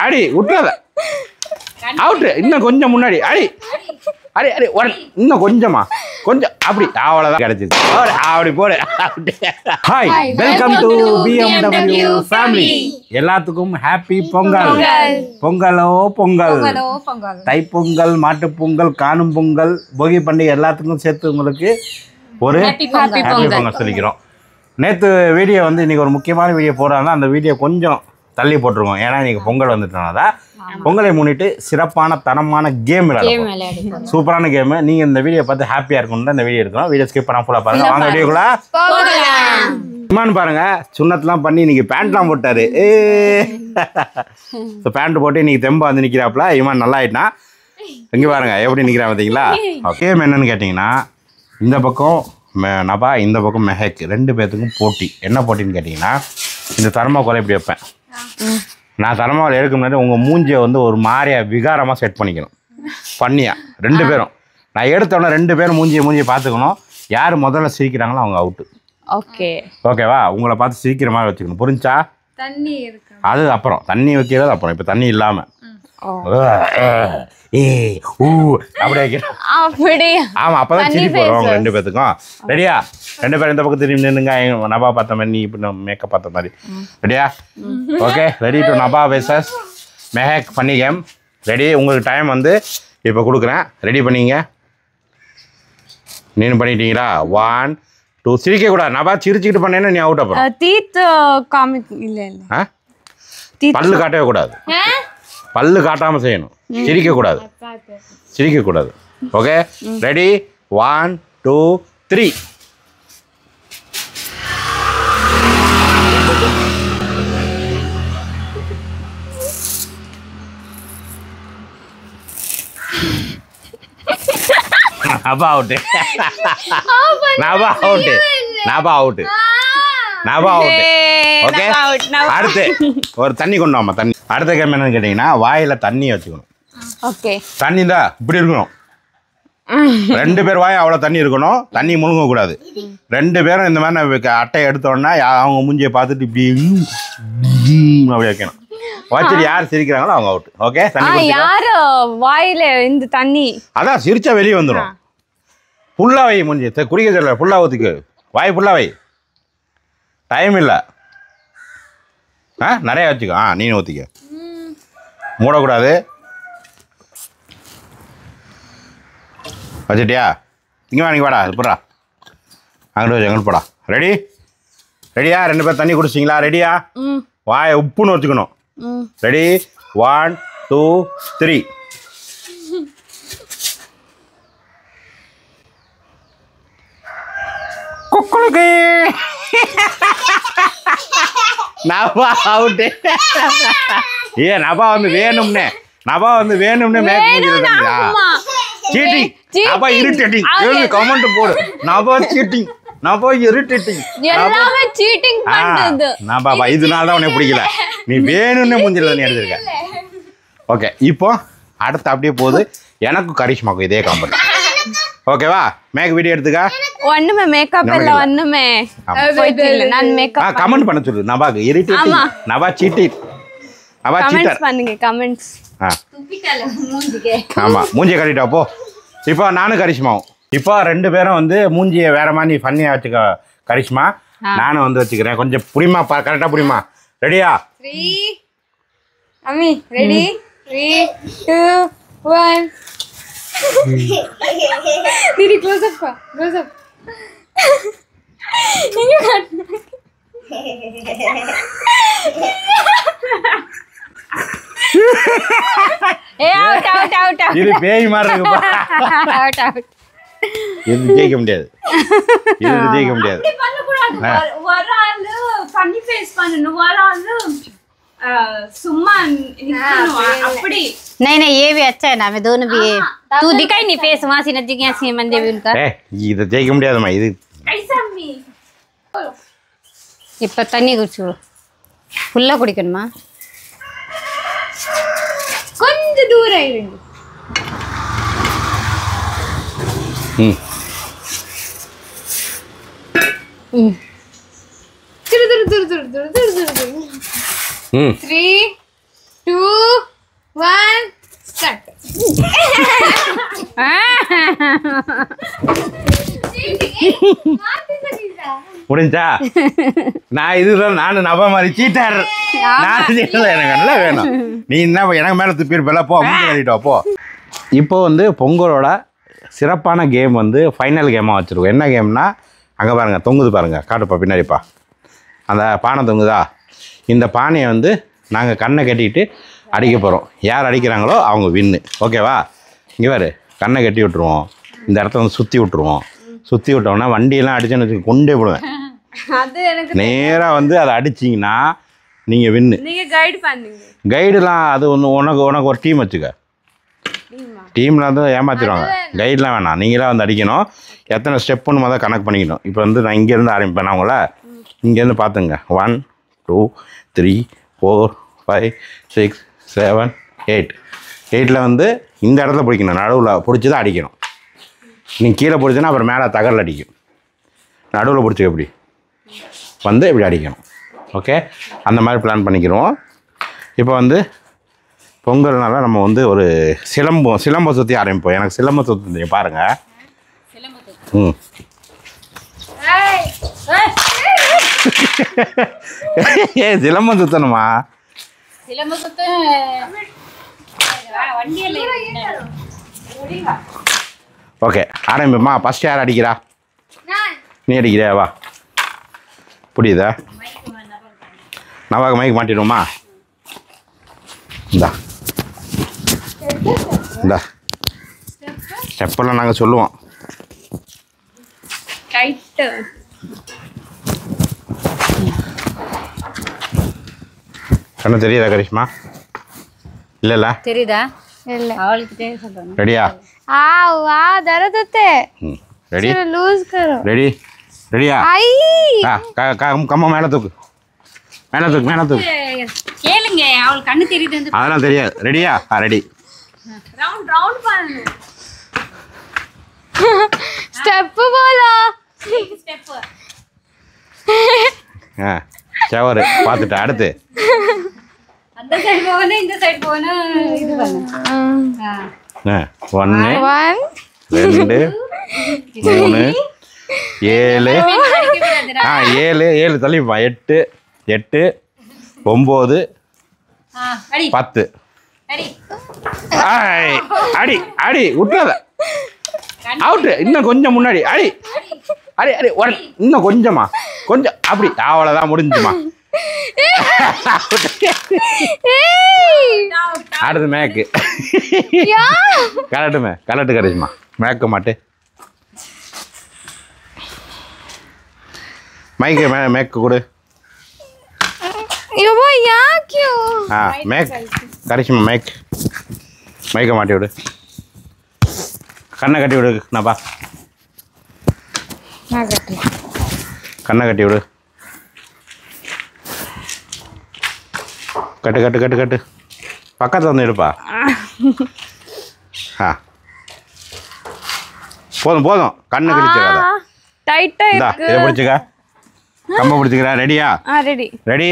அடி விட்டுறாத அவுட்டு இன்னும் கொஞ்சம் முன்னாடி அடி அடி அடி இன்னும் கொஞ்சமா கொஞ்சம் அப்படி அவ்வளோதான் கிடைச்சிச்சு அப்படி போடு hi welcome to BMW family எல்லாத்துக்கும் ஹாப்பி பொங்கல் பொங்கலோ பொங்கல் தைப்பொங்கல் மாட்டுப்பொங்கல் காணும் பொங்கல் போகி பண்டிகை எல்லாத்துக்கும் சேர்த்து உங்களுக்கு ஒரு ஹாப்பி பொங்கல் சொல்லிக்கிறோம். நேற்று வீடியோ வந்து இன்றைக்கி ஒரு முக்கியமான வீடியோ போடுறாங்க. அந்த வீடியோ கொஞ்சம் தள்ளி போட்டிருக்கோம். ஏன்னா இன்றைக்கி பொங்கல் வந்துட்டனால பொங்கலை முன்னிட்டு சிறப்பான தரமான கேம் விளையாடுறோம். சூப்பரான கேமு. நீங்கள் இந்த வீடியோ பார்த்து ஹாப்பியாக இருக்கணும்னு தான் இந்த வீடியோ எடுக்கிறோம். வீடியோ ஸ்கிப் பண்ணால் ஃபுல்லாக பாருங்கள். வாங்க வீடியோக்குள்ள இமான் பாருங்கள். சுண்ணத்தெலாம் பண்ணி இன்றைக்கி பேண்ட்லாம் போட்டார். ஸோ பேண்ட் போட்டு இன்றைக்கி தெம்பா வந்து நிற்கிறாப்புல. இமான் நல்லா ஆகிட்டான். இங்கே பாருங்கள் எப்படி நிற்கிறான் பார்த்தீங்களா. கேம் என்னன்னு கேட்டிங்கன்னா இந்த பக்கம் நபா இந்த பக்கம் மெஹக் ரெண்டு பேர்த்துக்கும் போட்டி. என்ன போட்டின்னு கேட்டிங்கன்னா இந்த தர்மாக்கோலை இப்படி வைப்பேன். நான் தர்மாக்கோலை எடுக்க முன்னாடி உங்கள் மூஞ்சியை வந்து ஒரு மாதிரியா விகாரமாக செட் பண்ணிக்கணும். பண்ணியா ரெண்டு பேரும் நான் எடுத்தோடனே ரெண்டு பேரும் மூஞ்சியை பார்த்துக்கணும். யார் முதல்ல சிரிக்கிறாங்களோ அவங்க அவுட்டு. ஓகேவா? உங்களை பார்த்து சிரிக்கிற மாதிரி வச்சுக்கணும். புரிஞ்சா? தண்ணி அது அப்புறம் தண்ணி வைக்கிறது அப்புறம். இப்போ தண்ணி இல்லாமல் ஆமா அப்பதான் சிரிப்பு வரும் ரெண்டு பேத்துக்கும். ரெடியா? ரெண்டு பேரும் இந்த பக்கம் திரும்பி நின்னுங்க. நபா பார்த்த மாதிரி நீ இப்படி மேக்கப் பார்த்த மாதிரி. ரெடியா? Okay ready to Naba versus Mehak பண்ணி கேம். ரெடி? உங்களுக்கு டைம் வந்து இப்போ கொடுக்குறேன். ரெடி பண்ணிங்க. நீனு பண்ணிட்டீங்களா? 1 2 சிரிக்க கூடாது. நபா சிரிச்சுக்கிட்டு பண்ணேன்னா நீ அவுட். அப்புறம் பல்லு காட்டவே கூடாது. பல்லு காட்டாமல் செய்யணும். சிரிக்கக்கூடாது. சிரிக்கக்கூடாது. Okay ready? 1 2 3 Naba out. Naba out. Naba out. Naba out. Okay அடுத்து ஒரு தண்ணி கொண்டு வாமா. தண்ணி. அடுத்த கேம் என்னன்னு கேட்டீங்கன்னா வாயில தண்ணி வச்சுக்கணும். தண்ணி தான் இப்படி இருக்கணும். ரெண்டு பேர் வாய் அவ்வளோ தண்ணி இருக்கணும். தண்ணி முழுங்கக்கூடாது. ரெண்டு பேரும் இந்த மாதிரி அட்டையை எடுத்தோன்னா அவங்க மூஞ்சியை பார்த்துட்டு இப்படி அப்படி வைக்கணும். வச்சுட்டு யார் சிரிக்கிறாங்களோ அவங்க அவுட். ஓகே யாரு வாயில இந்த தண்ணி அதான் சிரிச்சா வெளியே வந்துடும். ஃபுல்லா வை மூஞ்சி. குடிக்க தெரியல. ஃபுல்லா ஊற்றிக்கு. வாய் ஃபுல்லா வை. டைம் இல்லை. நிறைய வச்சுக்கோ. நீ ஊற்றிக்க. மூடக்கூடாது. வச்சுட்டியா? இங்கே வா. நீங்கள் வாடா. இப்படா அங்கிட்டு வச்சு எங்கிட்டு போடா. ரெடி? ரெடியா? ரெண்டு பேர் தண்ணி குடிச்சிங்களா? ரெடியா? வாயை உப்புன்னு வச்சுக்கணும். ரெடி? 1 2 3 குக்குளுக்கு நபா அவுட்டு. நபா வந்து வேணும்னே. நபா வந்து வேணும்னே மேக் முடியல. சீட்டிங். நபா இரிட்டேட்டிங். கமெண்ட் போடு. நபா சீட்டிங். நபா இரிட்டேட்டிங். எல்லாமே சீட்டிங் பண்றது. நபா இதனால தான் உனக்கு பிடிக்கல. நீ வேணும்னே மூஞ்சில தண்ணி எடுத்துருக்க. ஓகே இப்போ அடுத்து அப்படியே போகுது. எனக்கும் கரிஷ்மாக்கும் இதே காம்பெனி. ஓகேவா? மேக் வீடியோ எடுத்துக்க. ஒண்ணுமே மேக்கப் இல்ல. ஒண்ணுமே நான் மேக்கப் கமெண்ட் பண்ண சொல்லு. நபாக்கு irritating. Naba cheating. Naba cheater. பண்ணுங்க கமெண்ட்ஸ். ஆமா மூஞ்சியை கட்டிட்டா போ. இப்போ நானும் கரிஷ்மாவும் இப்போ ரெண்டு பேரும் வந்து மூஞ்சியை வேற மாதிரி ஃபன்னியா வச்சுக்க. கரிஷ்மா நானும் வந்து வச்சுக்கிறேன். கொஞ்சம் புரியுமா? கரெக்டா புரியுமா? ரெடியா? 3 அம்மி ரெடி? 3 2 1 दीदी क्लोज अप का क्लोज अप ये काट ए आउट आउट आउट आउट இது பேய் மாதிரி இருக்கு. आउट आउट இது ஜெயிக்க முடியாது. இது ஜெயிக்க முடியாது. அப்படி பண்ண கூடாது. ஒரு ஆளு ஃபன்னி ஃபேஸ் பண்ணனும். ஒரு ஆளு सुम्मा अपड़ी नहीं नहीं ये भी अच्छा है ना. मैं दोनों भी तू दिखाई नहीं फेस वहां से नजदीक यहाँ से मंदिर भी उनका இது ஜெயிக்க முடியாதுமா. இது कैसा मी இப்ப தண்ணி குடிச்சு ஃபுல்லா குடிக்கணுமா? கொஞ்சம் தூரம் இருங்க. திரு திரு திரு திரு திரு திரு திரு 3 2 முடிஞ்சா நான் இதுதான் நானும் நப மாதிரி சீட்டார் எனக்கு நல்லா வேணும் நீ என்ன எனக்கு மேலே துப்பிருப்பல போ கட்டிட்டோ போ இப்போ வந்து பொங்கலோட சிறப்பான கேம் வந்து ஃபைனல் கேமாக வச்சுருக்கோம் என்ன கேம்னா அங்கே பாருங்கள் தொங்குது பாருங்கள் காட்டுப்பா பின்னாடிப்பா அந்த பானை தொங்குதா இந்த பானையை வந்து நாங்கள் கண்ணை கட்டிக்கிட்டு அடிக்க போகிறோம் யார் அடிக்கிறாங்களோ அவங்க வின்னு ஓகேவா இங்கே பாரு கண்ணை கட்டி விட்ருவோம் இந்த இடத்த வந்து சுற்றி விட்ருவோம் சுற்றி விட்டோம்னா வண்டியெல்லாம் அடிச்சேன்னு வச்சு கொண்டே போடுவேன் நேராக வந்து அதை அடிச்சிங்கன்னா நீங்கள் வின்னு கைடுலாம் அது ஒன்று உனக்கு ஒரு டீம் வச்சுக்க டீமில் வந்து ஏமாற்றிடுவாங்க கைடெலாம் வேணாம் நீங்களாம் வந்து அடிக்கணும் எத்தனை ஸ்டெப்புன்னு முதல்ல கணக்கு பண்ணிக்கணும் இப்போ வந்து நான் இங்கேருந்து ஆரம்பிப்பேன் அவங்கள இங்கேருந்து பார்த்துங்க 1 2 3 4 5 6 7 8 8ல் வந்து இந்த இடத்துல பிடிக்கணும் நடுவில் பிடிச்சி தான் அடிக்கணும் நீங்கள் கீழே பிடிச்சின்னா அப்புறம் மேலே தகரில் அடிக்கும் நடுவில் பிடிச்சி எப்படி வந்து இப்படி அடிக்கணும் ஓகே அந்த மாதிரி பிளான் பண்ணிக்கிறோம் இப்போ வந்து பொங்கல்னால நம்ம வந்து ஒரு சிலம்பம் சுற்றி ஆரம்பிப்போம் எனக்கு சிலம்பம் சுற்றி தெரியும் பாருங்கள் ம் ஏ சிலம்பம் சுற்றணுமா ஓகே ஆரம்பிப்போமா ஃபஸ்ட் யார் அடிக்கிறா நீ அடிக்கிறியா வா புரியுதா நவாக்கு மைக்கு மாட்டிடுவோமா இந்தா இந்தா ஸ்டெப்பெல்லாம் நாங்கள் சொல்லுவோம் கண்ணு தெரியுதா கரிஷ்மா இல்லைல்ல தெரியுதா ಇಲ್ಲ ಅವಳಿಗೆ ரெடியா दर्द होते ரெடி लूज करो ரெடி ரெடியா கம்மா மேலே தூக்கு கேளுங்க அவளுக்கு கண்ணு தெரியுது அதெல்லாம் தெரியாது ரெடியா ரெடி ரவுண்ட் பண்ணு स्टेप बोलो ஸ்டெப் சவரு பார்த்துட்டேன் அடுத்து அந்த சைடு போகணும் இந்த சைடு போகணும் இது பண்ணு 1 2 3 7 7 தள்ளிப்பா 8 9 10 அடி அடி விட்டுறத அவுட்டு இன்னும் கொஞ்சம் முன்னாடி அடி அடி அடி இன்னும் கொஞ்சமா கொஞ்சம் அப்படி அவ்வளோதான் முடிஞ்சுமா அடுத்து மேக்கு கலட்டு கரைச்சுமா மேக்க மாட்டு மைக்கு மேக்கு கொடு மேக் கரைச்சுமா மைக்க மாட்டி விடு கண்ணை கட்டி விடு நாப்பா கண்ணை கட்டி விடு கட்டு கட்டு கட்டு கட்டு பக்கத்தில் வந்து எடுப்பா போதும் போதும் கண்ணு கடிச்சிடாத டைட்டா இந்தா இதை பிடிச்சிக்க கம்ப பிடிச்சிக்கிறா ரெடியா ரெடி ரெடி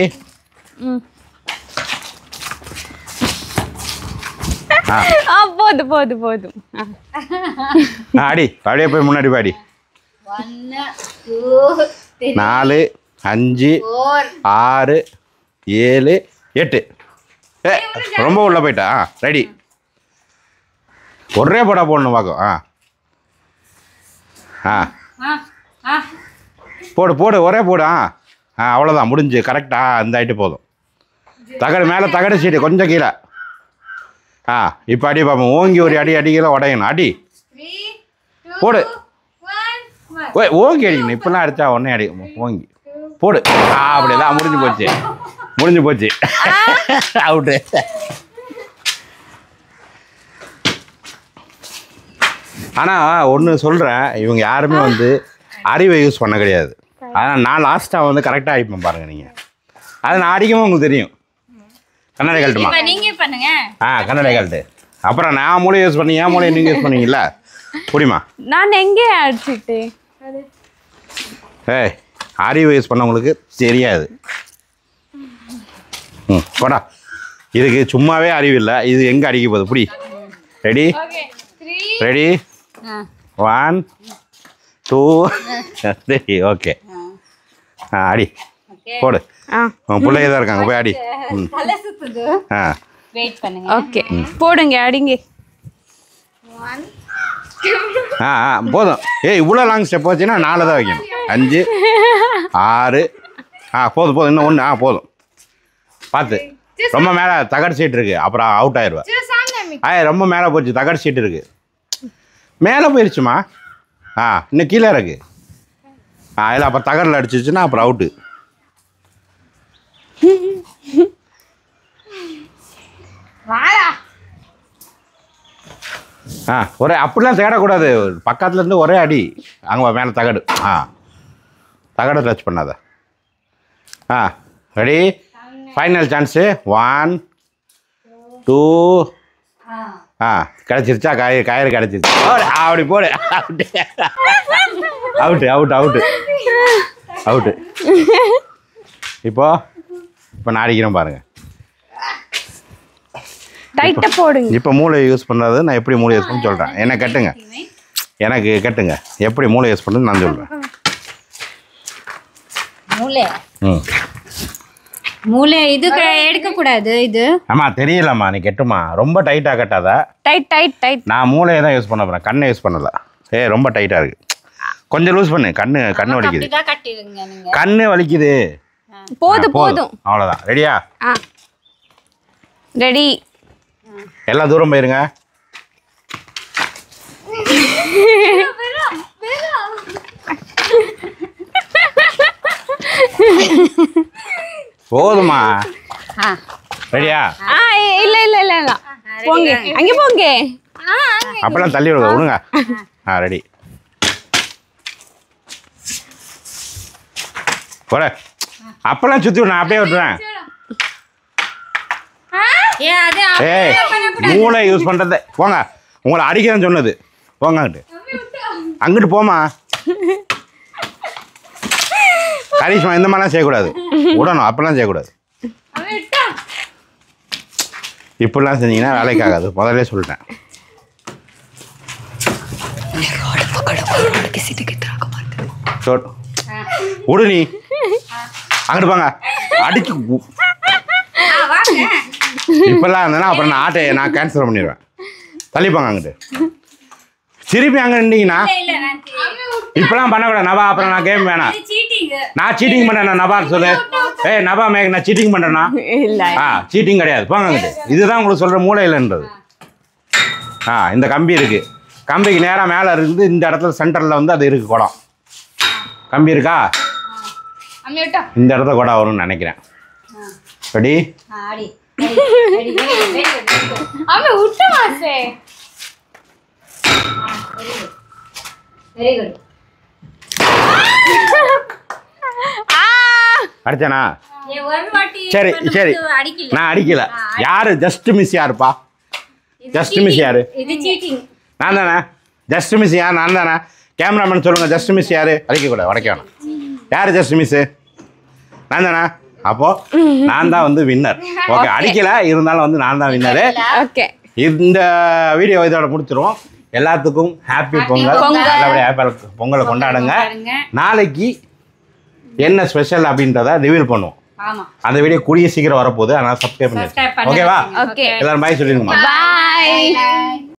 போதும் போதும் போதும் அடி அப்படியே போய் முன்னாடி பாடி 4 5 6 7 8 ரொம்ப உள்ள போயிட்டா ரெடி ஒரே படா போடணும் பார்க்கும் போடு போடு ஒரே போடு அவ்வளோதான் முடிஞ்சு கரெக்டாக அந்த ஆகிட்டு போதும் தகடு மேலே தகடு சீட்டு கொஞ்சம் கீழே இப்போ அடி பார்ப்போம் ஓங்கி ஒரு அடி அடிக்கல உடையணும் அடி போடு ஓங்கி அடிக்கணும் இப்பெல்லாம் அடித்தா உடனே அடி ஓங்கி போடு அப்படிதான் முடிஞ்சு போச்சு அவுட்டு ஆனால் ஒன்று சொல்கிறேன் இவங்க யாருமே வந்து அறிவை யூஸ் பண்ண கிடையாது அதனால் நான் லாஸ்ட்டாக வந்து கரெக்டாக அடிப்பேன் பாருங்கள் நீங்கள் அது நான் அடிக்கும்போது உங்களுக்கு தெரியும் கண்ணாடி கழட்டுமா நீங்கள் பண்ணுங்க கண்ணாடி கழட்டு அப்புறம் நான் மூளை யூஸ் பண்ணி என் மூளையை நீங்கள் யூஸ் பண்ணீங்கல்ல புரியுமா நான் எங்கே அடிச்சிட்டேன் அறிவை யூஸ் பண்ணவங்களுக்கு தெரியாது போடா இதுக்கு சும்மாவே அறிவு இல்லை இது எங்கே அடிக்க போகுது புடி ரெடி ரெடி 1 2 3 ஓகே அடி போடு உன் பிள்ளைங்க தான் இருக்காங்க போய் அடி தலை சுத்துது வெயிட் பண்ணுங்க ஓகே போடுங்க அடிங்க போதும் இவ்வளோ லாங் ஸ்டெப் வச்சுன்னா 4 தான் வைக்கணும் 5 6 போதும் இன்னும் 1 போதும் பார்த்து ரொம்ப மேலே தகடு சீட் இருக்குது அப்புறம் அவுட் ஆயிடுவேன் ரொம்ப மேலே போச்சு தகடு சீட் இருக்குது மேலே போயிடுச்சுமா இன்னும் கீழே இருக்குது அதில் அப்புறம் தகடில் அடிச்சிச்சுன்னா அப்புறம் அவுட்டு ஒரே அப்படிலாம் தேடக்கூடாது பக்கத்துலேருந்து ஒரே அடி அங்கே மேலே தகடு தகடை டச் பண்ணாத ரெடி ஃபைனல் சான்ஸு 1 2 கிடச்சிருச்சா கயிறு கிடச்சிருச்சு அப்படி போடு அவுட்டு அவுட்டு அவுட்டு அவுட்டு இப்போ நான் அடிக்கிறேன் பாருங்க டைட்டா போடுங்க இப்போ மூளை யூஸ் பண்ணுறது நான் எப்படி மூளை யூஸ் பண்ணி சொல்கிறேன் என்ன கட்டுங்க எனக்கு கட்டுங்க எப்படி மூளை யூஸ் பண்ணுறது நான் சொல்கிறேன் மூளை மூளை இது எடுக்க கூடாது இது தெரியலம்மா நீ கட்டுமா ரொம்ப டைட்டாக கட்டாத டைட் டைட் டைட் நான் மூளையை தான் யூஸ் பண்ண போகிறேன் கண்ணை யூஸ் பண்ணல ரொம்ப டைட்டாக இருக்கு கொஞ்சம் லூஸ் பண்ணு கண்ணு வலிக்குது கண்ணு வலிக்குது போதும் அவ்வளோதான் ரெடியா ரெடி எல்லாம் தூரம் போயிருங்க போதுமா ரெடியா இல்ல போங்க அங்க போங்க அப்பெல்லாம் தள்ளி விடுங்க ரெடி போட அப்பெல்லாம் சுத்தி விடு நான் அப்படியே விட்டுறேன் மூளை யூஸ் பண்றது போங்க உங்களை அடிக்கிறேன்னு சொன்னது போங்க அங்கிட்டு போமா கரிஷ்மா இந்த மாதிரிலாம் செய்யக்கூடாது விடணும் அப்பெல்லாம் செய்யக்கூடாது இப்படிலாம் செஞ்சீங்கன்னா வேலைக்கு ஆகாது முதல்ல சொல்லிட்டேன் விடு நீ அங்கிட்டு போங்க அடிச்சு இப்பெல்லாம் இருந்தேன்னா அப்புறம் நான் ஆட்டையை நான் கேன்சல் பண்ணிடுவேன் தள்ளிப்பாங்க அங்கிட்டு திருப்பி அங்கே நின்றீங்கன்னா இப்பெல்லாம் பண்ணக்கூடாது நபா அப்புறம் நான் கேம் வேணாம் நான் சீட்டிங் பண்ணேன் நபான்னு சொல்லு நபா நான் சீட்டிங் பண்ணுறேன்னா சீட்டிங் கிடையாது போங்க அங்கிட்டு இதுதான் உங்களுக்கு சொல்கிற மூளையிலன்றது இந்த கம்பி இருக்குது கம்பிக்கு நேராக மேலே இருக்குது இந்த இடத்துல சென்டரில் வந்து அது இருக்குது குடம் கம்பி இருக்கா இந்த இடத்துல குடம் வரும்னு நினைக்கிறேன் ரெடி அடிச்சானா சரி சரி நான் அடிக்கல யாரு ஜஸ்ட் மிஸ் யாருப்பா ஜஸ்ட் மிஸ் யாரு நான் தானே ஜஸ்ட் மிஸ் யார் நான் தானே கேமராமேன் சொல்லுங்க ஜஸ்ட் மிஸ் யாரு அடிக்கக்கூடாது உடைக்க வேணாம் யாரு ஜஸ்ட் மிஸ் நான் தானே அப்போ நான் தான் வந்து வின்னர் ஓகே அடிக்கல இருந்தாலும் வந்து நான் தான் வின்னரு இந்த வீடியோ இதோட முடிச்சிருவோம் எல்லாத்துக்கும் ஹாப்பி பொங்கல் நல்லபடியாக பொங்கலை கொண்டாடுங்க நாளைக்கு என்ன ஸ்பெஷல் அப்படின்றத ரிவீல் பண்ணுவோம் அந்த வீடியோ கூடிய சீக்கிரம் வரப்போகுது அதனால சப்ஸ்கிரைப் பண்ணி ஓகேவா எல்லாரும் பாய் சொல்லிடுங்கம்மா பாய்